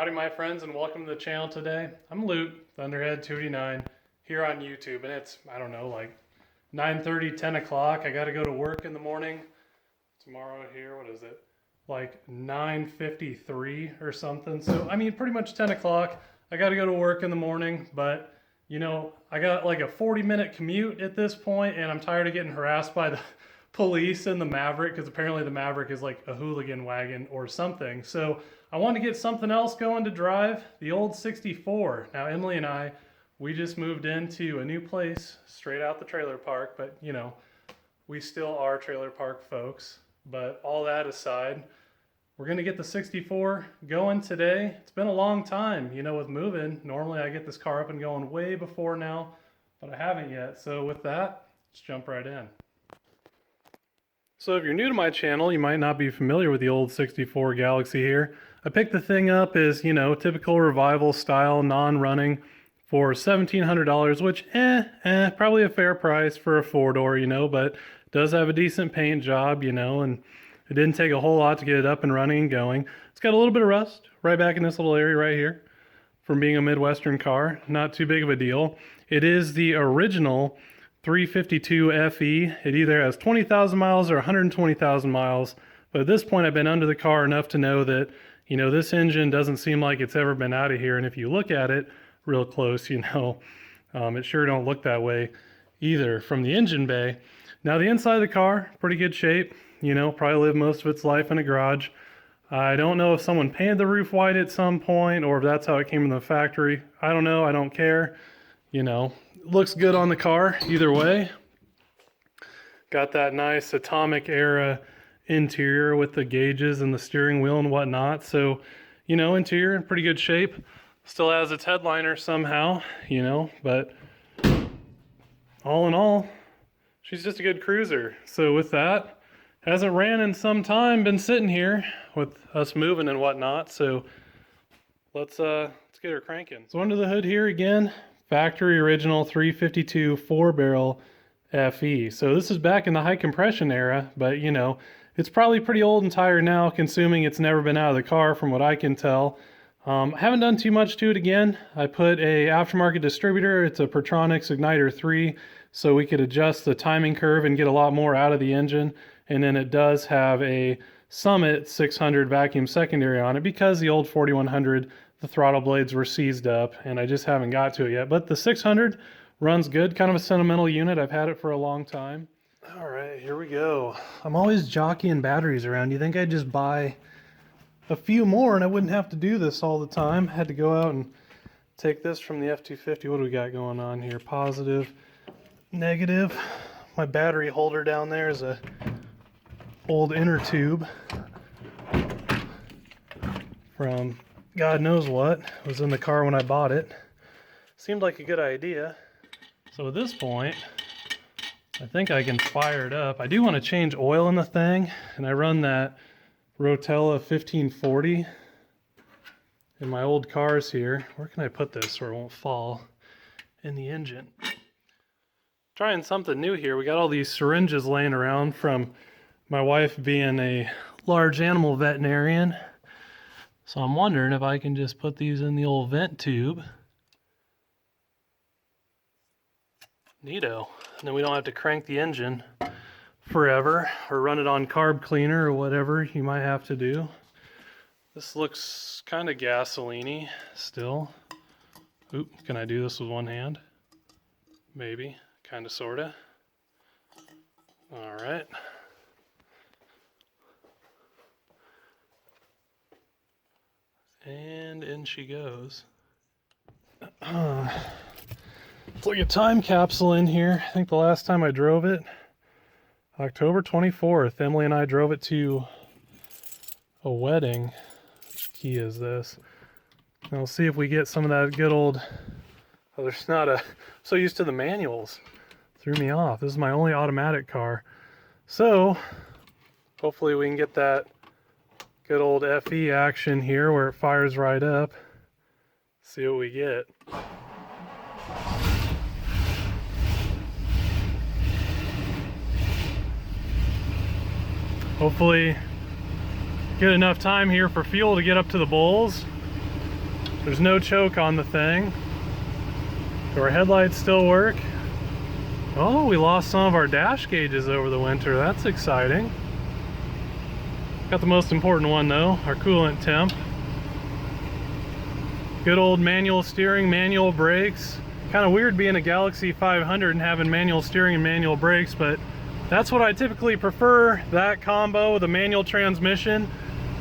Howdy my friends and welcome to the channel today. I'm Luke, Thunderhead 289 here on YouTube, and it's, I don't know, like 9:30, 10 o'clock. I gotta go to work in the morning. Tomorrow here, what is it? Like 9:53 or something. So, I mean, pretty much 10 o'clock. I gotta go to work in the morning, but you know, I got like a 40-minute commute at this point, and I'm tired of getting harassed by the police in the Maverick, because apparently the Maverick is like a hooligan wagon or something. So I wanted to get something else going to drive, the old 64. Now Emily and I, we just moved into a new place straight out the trailer park, but you know, we still are trailer park folks. But all that aside, we're gonna get the 64 going today. It's been a long time, you know, with moving. Normally I get this car up and going way before now, but I haven't yet. So with that, let's jump right in. So if you're new to my channel, you might not be familiar with the old 64 Galaxie here. I picked the thing up as, you know, typical revival style, non-running for $1,700, which, probably a fair price for a four-door, you know, but does have a decent paint job, you know, and it didn't take a whole lot to get it up and running and going. It's got a little bit of rust right back in this little area right here from being a Midwestern car. Not too big of a deal. It is the original 352 FE. It either has 20,000 miles or 120,000 miles. But at this point, I've been under the car enough to know that, you know, this engine doesn't seem like it's ever been out of here. And if you look at it real close, you know, it sure don't look that way either from the engine bay. Now the inside of the car, pretty good shape. You know, probably lived most of its life in a garage. I don't know if someone painted the roof white at some point or if that's how it came in the factory. I don't know, I don't care. You know, looks good on the car either way. Got that nice atomic era interior with the gauges and the steering wheel and whatnot. So, you know, interior in pretty good shape. Still has its headliner somehow, you know, but all in all, she's just a good cruiser. So with that, hasn't ran in some time, been sitting here with us moving and whatnot. So let's get her cranking. So under the hood here again, factory original 352 4-barrel FE. So this is back in the high compression era, but you know, it's probably pretty old and tired now, consuming it's never been out of the car from what I can tell. I haven't done too much to it again. I put a aftermarket distributor. It's a Pertronix Igniter 3, so we could adjust the timing curve and get a lot more out of the engine. And then it does have a Summit 600 vacuum secondary on it because the old 4100, the throttle blades were seized up and I just haven't got to it yet. But the 600 runs good, kind of a sentimental unit. I've had it for a long time. All right, here we go. I'm always jockeying batteries around. You think I'd just buy a few more and I wouldn't have to do this all the time. Had to go out and take this from the F-250. What do we got going on here? Positive, negative. My battery holder down there is a old inner tube from God knows what. It was in the car when I bought it. Seemed like a good idea. So at this point, I think I can fire it up. I do want to change oil in the thing, and I run that Rotella 1540 in my old cars here. Where can I put this so it won't fall in the engine? Trying something new here. We got all these syringes laying around from my wife being a large animal veterinarian. So I'm wondering if I can just put these in the old vent tube. Neato. And then we don't have to crank the engine forever or run it on carb cleaner or whatever you might have to do. This looks kind of gasoline-y still. Oop, can I do this with one hand? Maybe, kind of, sort of. All right. And in she goes. It's like a time capsule in here. I think the last time I drove it, October 24th, Emily and I drove it to a wedding. Which key is this? And we'll see if we get some of that good old, oh, there's not a, I'm so used to the manuals. Threw me off. This is my only automatic car. So, hopefully we can get that good old FE action here where it fires right up. See what we get. Hopefully get enough time here for fuel to get up to the Bulls. There's no choke on the thing. Do our headlights still work? Oh, we lost some of our dash gauges over the winter. That's exciting. Got the most important one though, our coolant temp. Good old manual steering, manual brakes. Kind of weird being a Galaxie 500 and having manual steering and manual brakes, but that's what I typically prefer, that combo with a manual transmission,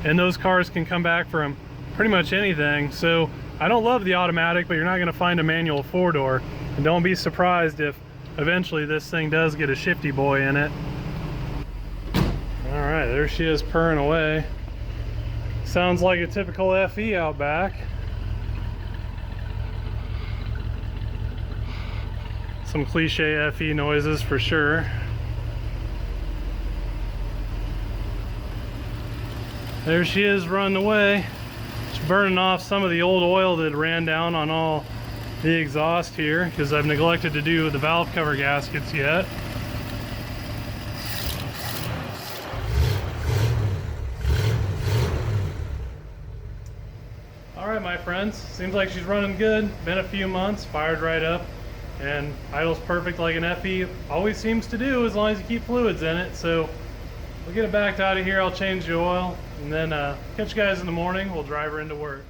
and those cars can come back from pretty much anything. So I don't love the automatic, but you're not gonna find a manual four-door. And don't be surprised if eventually this thing does get a shifty boy in it. All right, there she is purring away. Sounds like a typical FE out back. Some cliche FE noises for sure. There she is running away. Just burning off some of the old oil that ran down on all the exhaust here because I've neglected to do the valve cover gaskets yet. All right, my friends, seems like she's running good. Been a few months, fired right up, and idles perfect like an FE always seems to do as long as you keep fluids in it. So we'll get it backed out of here. I'll change the oil and then catch you guys in the morning. We'll drive her into work.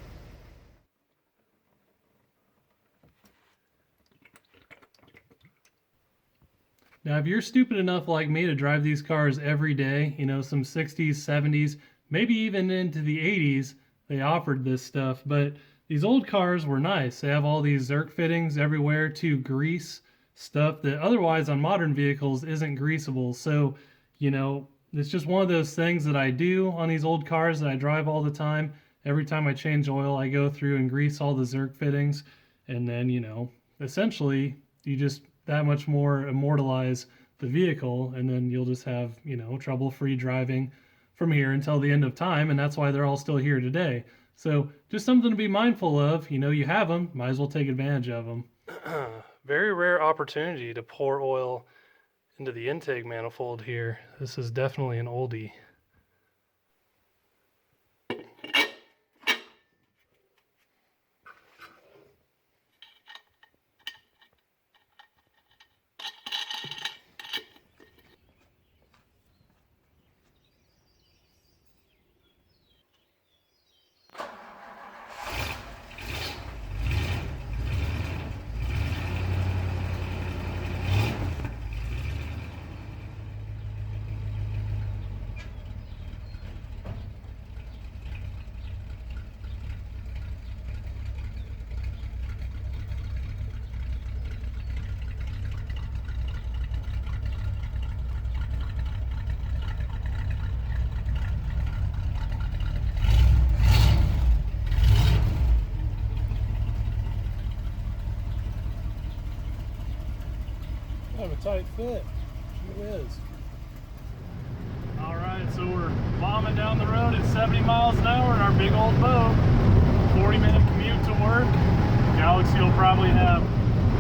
Now, if you're stupid enough like me to drive these cars every day, you know, some 60s, 70s, maybe even into the 80s, they offered this stuff. But these old cars were nice. They have all these Zerk fittings everywhere to grease stuff that otherwise on modern vehicles isn't greasable. So, you know, it's just one of those things that I do on these old cars that I drive all the time. Every time I change oil, I go through and grease all the Zerk fittings. And then, you know, essentially you just that much more immortalize the vehicle, and then you'll just have, you know, trouble-free driving from here until the end of time, and that's why they're all still here today. So just something to be mindful of. You know, you have them, might as well take advantage of them. Very rare opportunity to pour oil into the intake manifold here. This is definitely an oldie. Have a tight fit. She is. All right, so we're bombing down the road at 70 miles an hour in our big old boat. 40-minute commute to work. Galaxie will probably have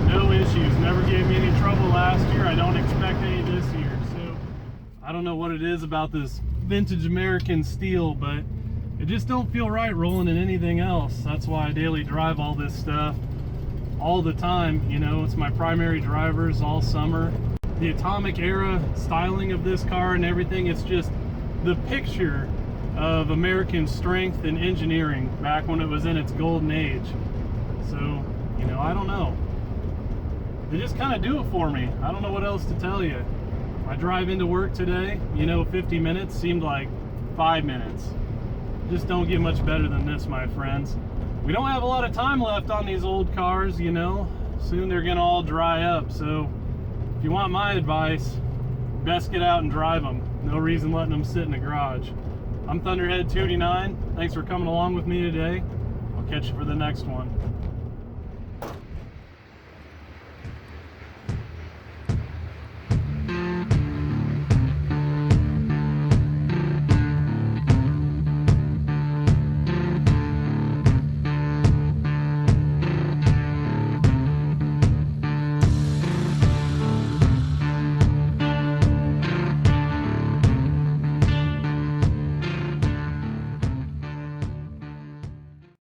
no issues. Never gave me any trouble last year. I don't expect any this year. So I don't know what it is about this vintage American steel, but it just don't feel right rolling in anything else. That's why I daily drive all this stuff all the time. You know, it's my primary drivers all summer. The atomic era styling of this car and everything, it's just the picture of American strength and engineering back when it was in its golden age. So, you know, I don't know. They just kind of do it for me. I don't know what else to tell you. I drive into work today, you know, 50 minutes seemed like 5 minutes. Just don't get much better than this, my friends. We don't have a lot of time left on these old cars, you know. Soon they're gonna all dry up. So if you want my advice, best get out and drive them. No reason letting them sit in the garage. I'm Thunderhead 289. Thanks for coming along with me today. I'll catch you for the next one.